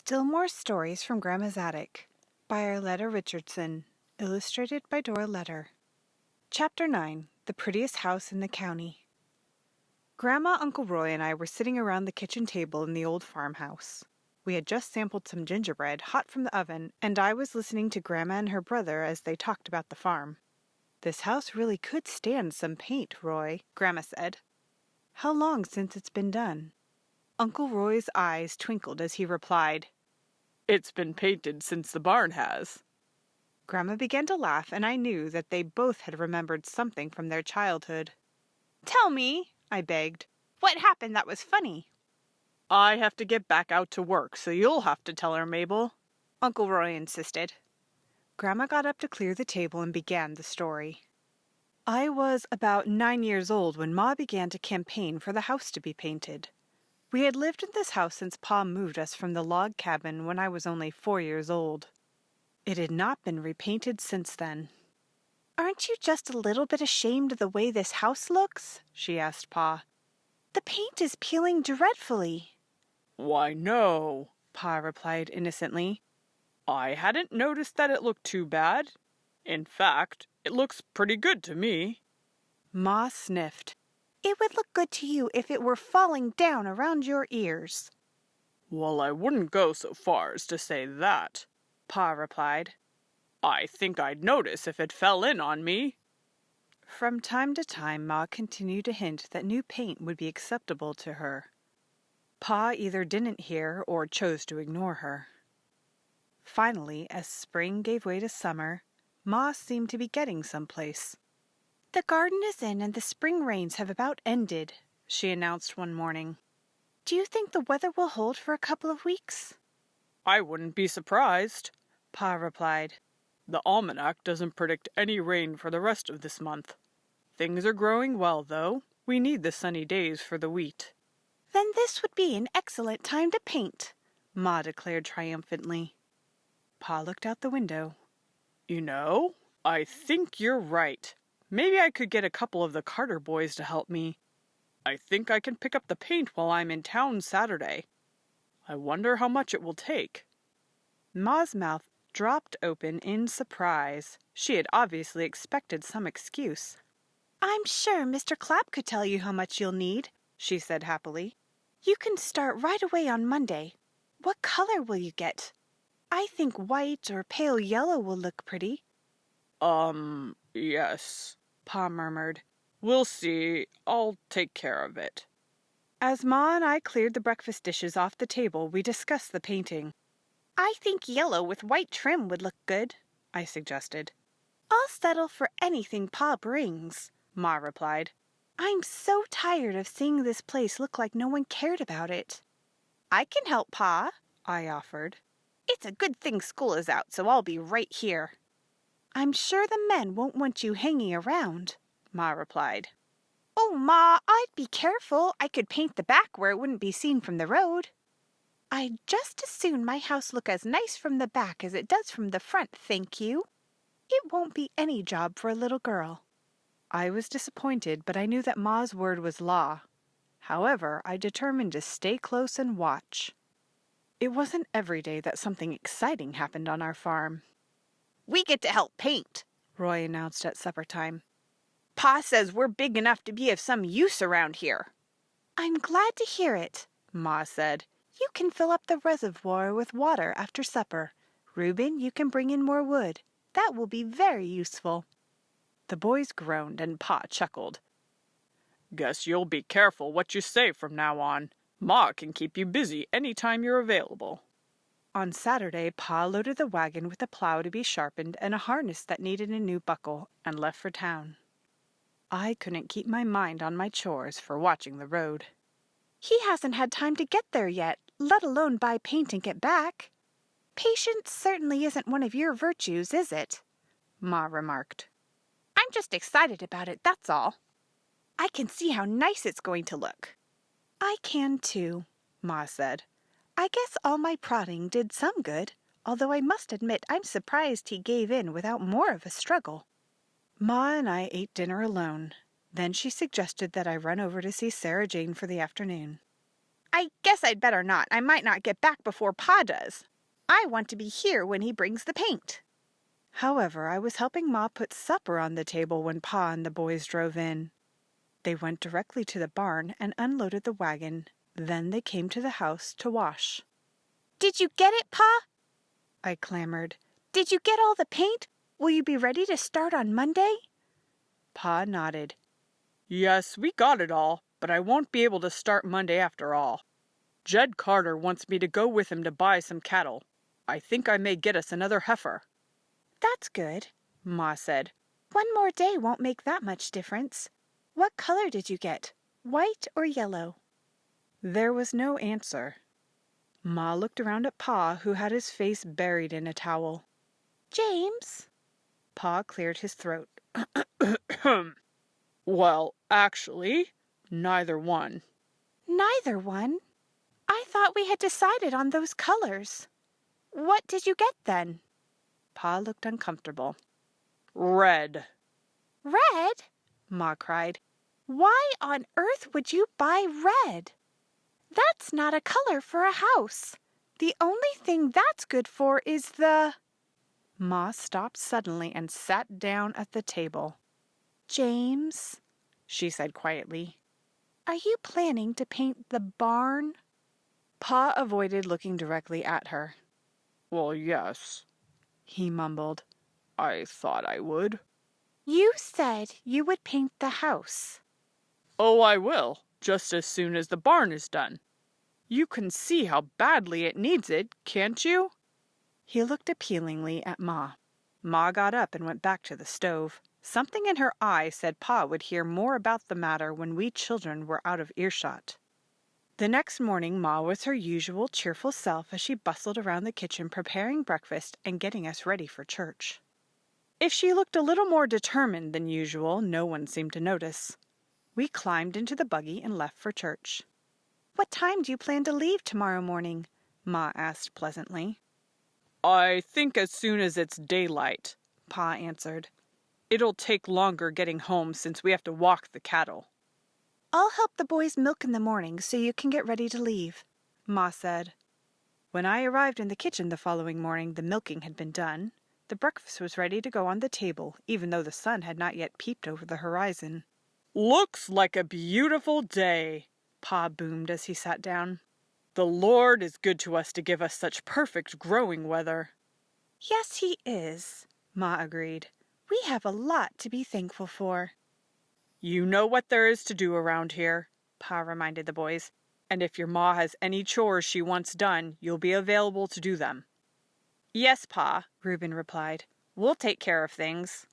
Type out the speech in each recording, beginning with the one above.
Still more stories from Grandma's Attic by Arleta Richardson, illustrated by Dora. Chapter 9, The Prettiest House in the County. Grandma, Uncle Roy, and I were sitting around the kitchen table in the old farmhouse. We had just sampled some gingerbread, hot from the oven, and I was listening to Grandma and her brother as they talked about the farm. "This house really could stand some paint, Roy," Grandma said. "How long since it's been done?" Uncle Roy's eyes twinkled as he replied, "It's been painted since the barn has." Grandma began to laugh, and I knew that they both had remembered something from their childhood. "Tell me," I begged. "What happened that was funny?" "I have to get back out to work, so you'll have to tell her, Mabel," Uncle Roy insisted. Grandma got up to clear the table and began the story. "I was about 9 years old when Ma began to campaign for the house to be painted. We had lived in this house since Pa moved us from the log cabin when I was only 4 years old. It had not been repainted since then. "Aren't you just a little bit ashamed of the way this house looks?" she asked Pa. "The paint is peeling dreadfully." "Why, no," Pa replied innocently. "I hadn't noticed that it looked too bad. In fact, it looks pretty good to me." Ma sniffed. "It would look good to you if it were falling down around your ears." "Well, I wouldn't go so far as to say that," Pa replied. "I think I'd notice if it fell in on me." From time to time, Ma continued to hint that new paint would be acceptable to her. Pa either didn't hear or chose to ignore her. Finally, as spring gave way to summer, Ma seemed to be getting someplace. "The garden is in and the spring rains have about ended," she announced one morning. "Do you think the weather will hold for a couple of weeks?" "I wouldn't be surprised," Pa replied. "The almanac doesn't predict any rain for the rest of this month. Things are growing well, though. We need the sunny days for the wheat." "Then this would be an excellent time to paint," Ma declared triumphantly. Pa looked out the window. "You know, I think you're right. Maybe I could get a couple of the Carter boys to help me. I think I can pick up the paint while I'm in town Saturday. I wonder how much it will take." Ma's mouth dropped open in surprise. She had obviously expected some excuse. "I'm sure Mr. Clapp could tell you how much you'll need," she said happily. "You can start right away on Monday. What color will you get? I think white or pale yellow will look pretty." Yes," Pa murmured. "We'll see. I'll take care of it." As Ma and I cleared the breakfast dishes off the table, we discussed the painting. "I think yellow with white trim would look good," I suggested. "I'll settle for anything Pa brings," Ma replied. "I'm so tired of seeing this place look like no one cared about it." "I can help Pa," I offered. "It's a good thing school is out, so I'll be right here." "I'm sure the men won't want you hanging around," Ma replied. "Oh, Ma, I'd be careful. I could paint the back where it wouldn't be seen from the road." "I'd just as soon my house look as nice from the back as it does from the front, thank you. It won't be any job for a little girl." I was disappointed, but I knew that Ma's word was law. However, I determined to stay close and watch. It wasn't every day that something exciting happened on our farm. "We get to help paint," Roy announced at supper time. "Pa says we're big enough to be of some use around here." "I'm glad to hear it," Ma said. "You can fill up the reservoir with water after supper. Reuben, you can bring in more wood. That will be very useful." The boys groaned and Pa chuckled. "Guess you'll be careful what you say from now on. Ma can keep you busy any time you're available." On Saturday, Pa loaded the wagon with a plow to be sharpened and a harness that needed a new buckle, and left for town. I couldn't keep my mind on my chores for watching the road. "He hasn't had time to get there yet, let alone buy paint and get back. Patience certainly isn't one of your virtues, is it?" Ma remarked. "I'm just excited about it, that's all. I can see how nice it's going to look." "I can too," Ma said. "I guess all my prodding did some good, although I must admit I'm surprised he gave in without more of a struggle." Ma and I ate dinner alone. Then she suggested that I run over to see Sarah Jane for the afternoon. I guess I'd better not. I might not get back before Pa does. I want to be here when he brings the paint. However, I was helping Ma put supper on the table when Pa and the boys drove in. They went directly to the barn and unloaded the wagon. Then they came to the house to wash. Did you get it, Pa? I clamored. Did you get all the paint? Will you be ready to start on Monday? Pa nodded. Yes, we got it all, but I won't be able to start Monday after all. Jed Carter wants me to go with him to buy some cattle. I think I may get us another heifer. That's good, Ma said. One more day won't make that much difference. What color did you get? White or yellow? There was no answer. Ma looked around at Pa, who had his face buried in a towel. James? Pa cleared his throat. Well, actually, neither one. Neither one? I thought we had decided on those colors. What did you get then? Pa looked uncomfortable. Red. Red? Ma cried. Why on earth would you buy red? That's not a color for a house. The only thing that's good for is the... Ma stopped suddenly and sat down at the table. James, she said quietly, are you planning to paint the barn? Pa avoided looking directly at her. Well, yes, he mumbled. I thought I would. You said you would paint the house. Oh, I will, just as soon as the barn is done. You can see how badly it needs it, can't you? He looked appealingly at Ma. Ma got up and went back to the stove. Something in her eye said Pa would hear more about the matter when we children were out of earshot. The next morning Ma was her usual cheerful self as she bustled around the kitchen preparing breakfast and getting us ready for church. If she looked a little more determined than usual, no one seemed to notice. We climbed into the buggy and left for church. What time do you plan to leave tomorrow morning? Ma asked pleasantly. I think as soon as it's daylight, Pa answered. It'll take longer getting home since we have to walk the cattle. I'll help the boys milk in the morning so you can get ready to leave, Ma said. When I arrived in the kitchen the following morning, the milking had been done. The breakfast was ready to go on the table, even though the sun had not yet peeped over the horizon. Looks like a beautiful day, Pa boomed as he sat down. The Lord is good to us to give us such perfect growing weather. Yes, he is, Ma agreed. We have a lot to be thankful for. You know what there is to do around here, Pa reminded the boys. And if your Ma has any chores she wants done, you'll be available to do them. Yes, Pa, Reuben replied. We'll take care of things.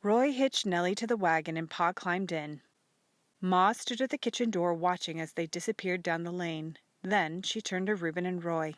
Roy hitched Nellie to the wagon and Pa climbed in. Ma stood at the kitchen door watching as they disappeared down the lane. Then she turned to Reuben and Roy.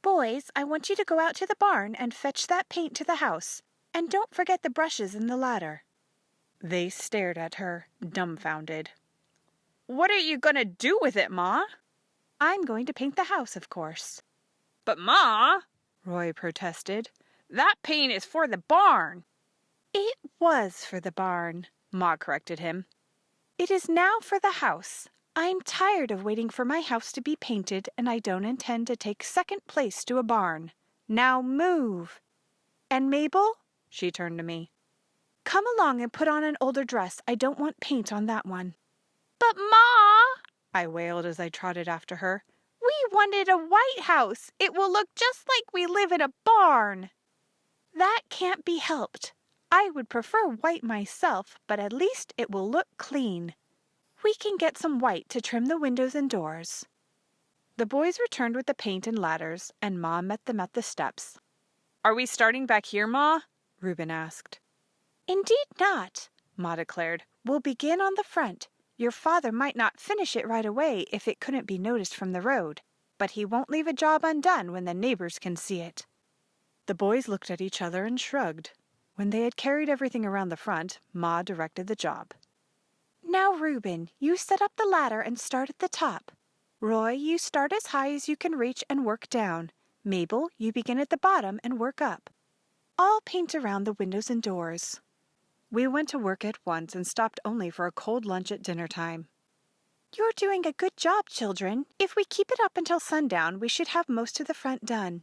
Boys, I want you to go out to the barn and fetch that paint to the house. And don't forget the brushes and the ladder. They stared at her, dumbfounded. What are you going to do with it, Ma? I'm going to paint the house, of course. But Ma, Roy protested, that paint is for the barn. It was for the barn, Ma corrected him. It is now for the house. I'm tired of waiting for my house to be painted, and I don't intend to take second place to a barn. Now move. And Mabel, she turned to me, come along and put on an older dress. I don't want paint on that one. But Ma, I wailed as I trotted after her. We wanted a white house. It will look just like we live in a barn. That can't be helped. I would prefer white myself, but at least it will look clean. We can get some white to trim the windows and doors. The boys returned with the paint and ladders, and Ma met them at the steps. Are we starting back here, Ma? Reuben asked. Indeed not, Ma declared. We'll begin on the front. Your father might not finish it right away if it couldn't be noticed from the road, but he won't leave a job undone when the neighbors can see it. The boys looked at each other and shrugged. When they had carried everything around the front, Ma directed the job. Now, Reuben, you set up the ladder and start at the top. Roy, you start as high as you can reach and work down. Mabel, you begin at the bottom and work up. I'll paint around the windows and doors. We went to work at once and stopped only for a cold lunch at dinner time. You're doing a good job, children. If we keep it up until sundown, we should have most of the front done.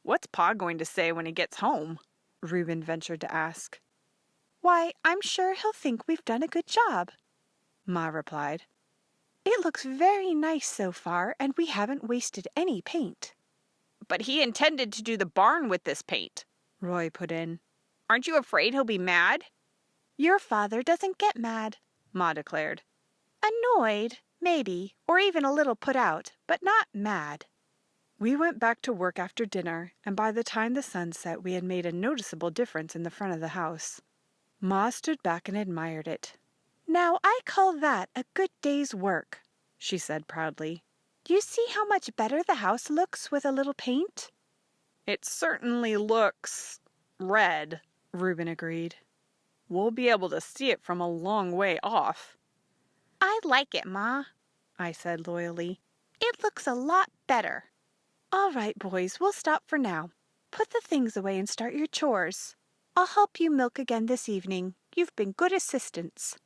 What's Pa going to say when he gets home? Reuben ventured to ask. Why, I'm sure he'll think we've done a good job, Ma replied. It looks very nice so far, and we haven't wasted any paint. But he intended to do the barn with this paint, Roy put in. Aren't you afraid he'll be mad? Your father doesn't get mad, Ma declared. Annoyed, maybe, or even a little put out, but not mad. We went back to work after dinner, and by the time the sun set, we had made a noticeable difference in the front of the house. Ma stood back and admired it. Now I call that a good day's work, she said proudly. You see how much better the house looks with a little paint? It certainly looks red, Reuben agreed. We'll be able to see it from a long way off. I like it, Ma, I said loyally. It looks a lot better. All right, boys, we'll stop for now. Put the things away and start your chores. I'll help you milk again this evening. You've been good assistants.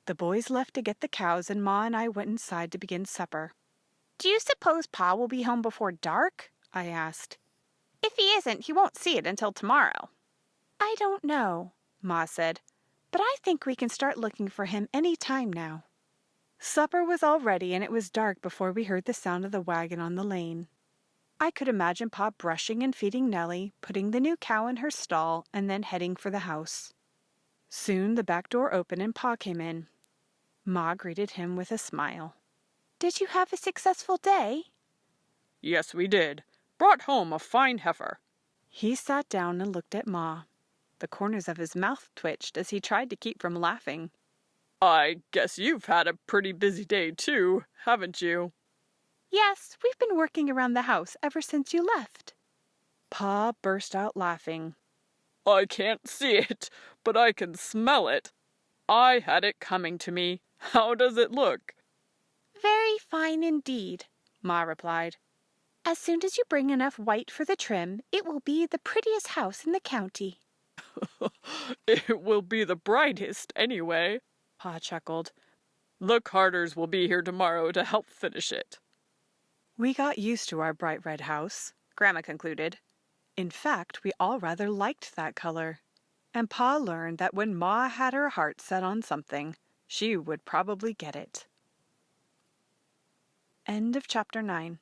The boys left to get the cows, and Ma and I went inside to begin supper. Do you suppose Pa will be home before dark? I asked. If he isn't, he won't see it until tomorrow. I don't know, Ma said, but I think we can start looking for him any time now. Supper was all ready, and it was dark before we heard the sound of the wagon on the lane. I could imagine Pa brushing and feeding Nellie, putting the new cow in her stall, and then heading for the house. Soon the back door opened and Pa came in. Ma greeted him with a smile. Did you have a successful day? Yes, we did. Brought home a fine heifer. He sat down and looked at Ma. The corners of his mouth twitched as he tried to keep from laughing. I guess you've had a pretty busy day, too, haven't you? Yes, we've been working around the house ever since you left. Pa burst out laughing. I can't see it, but I can smell it. I had it coming to me. How does it look? Very fine indeed, Ma replied. As soon as you bring enough white for the trim, it will be the prettiest house in the county. It will be the brightest, anyway, Pa chuckled. The Carters will be here tomorrow to help finish it. We got used to our bright red house, Grandma concluded. In fact, we all rather liked that color. And Pa learned that when Ma had her heart set on something, she would probably get it. End of chapter 9.